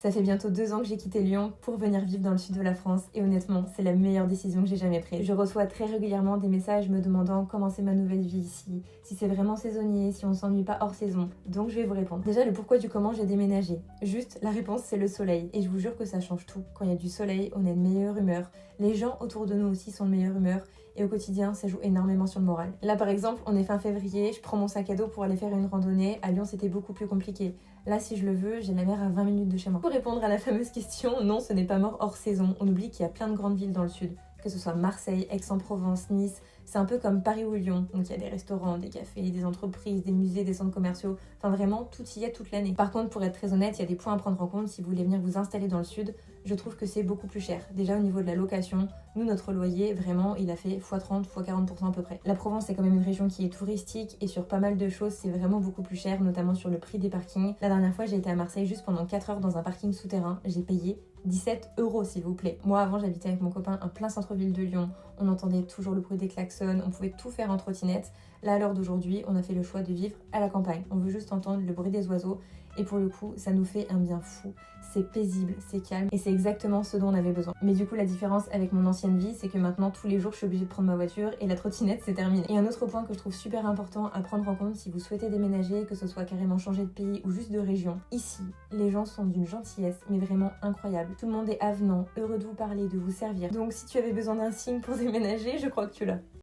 Ça fait bientôt 2 ans que j'ai quitté Lyon pour venir vivre dans le sud de la France et honnêtement, c'est la meilleure décision que j'ai jamais prise. Je reçois très régulièrement des messages me demandant comment c'est ma nouvelle vie ici, si c'est vraiment saisonnier, si on s'ennuie pas hors saison. Donc je vais vous répondre. Déjà le pourquoi du comment j'ai déménagé. Juste, la réponse c'est le soleil. Et je vous jure que ça change tout. Quand il y a du soleil, on a une meilleure humeur. Les gens autour de nous aussi sont de meilleure humeur. Et au quotidien, ça joue énormément sur le moral. Là par exemple, on est fin février, je prends mon sac à dos pour aller faire une randonnée. À Lyon, c'était beaucoup plus compliqué. Là, si je le veux, j'ai la mer à 20 minutes de chez moi. Pour répondre à la fameuse question, non, ce n'est pas mort hors saison. On oublie qu'il y a plein de grandes villes dans le sud, que ce soit Marseille, Aix-en-Provence, Nice. C'est un peu comme Paris ou Lyon. Donc il y a des restaurants, des cafés, des entreprises, des musées, des centres commerciaux. Enfin vraiment, tout y est toute l'année. Par contre, pour être très honnête, il y a des points à prendre en compte si vous voulez venir vous installer dans le sud. Je trouve que c'est beaucoup plus cher. Déjà au niveau de la location, nous, notre loyer, vraiment, il a fait x30, x40% à peu près. La Provence, c'est quand même une région qui est touristique et sur pas mal de choses, c'est vraiment beaucoup plus cher, notamment sur le prix des parkings. La dernière fois, j'ai été à Marseille juste pendant 4 heures dans un parking souterrain. J'ai payé 17 € s'il vous plaît. Moi avant j'habitais avec mon copain en plein centre-ville de Lyon, on entendait toujours le bruit des klaxons, on pouvait tout faire en trottinette. Là à l'heure d'aujourd'hui, on a fait le choix de vivre à la campagne. On veut juste entendre le bruit des oiseaux et pour le coup, ça nous fait un bien fou. C'est paisible, c'est calme et c'est exactement ce dont on avait besoin. Mais du coup la différence avec mon ancienne vie, c'est que maintenant tous les jours je suis obligée de prendre ma voiture et la trottinette c'est terminé. Et un autre point que je trouve super important à prendre en compte si vous souhaitez déménager, que ce soit carrément changer de pays ou juste de région, ici, les gens sont d'une gentillesse mais vraiment incroyable. Tout le monde est avenant, heureux de vous parler, de vous servir. Donc si tu avais besoin d'un signe pour déménager, je crois que tu l'as.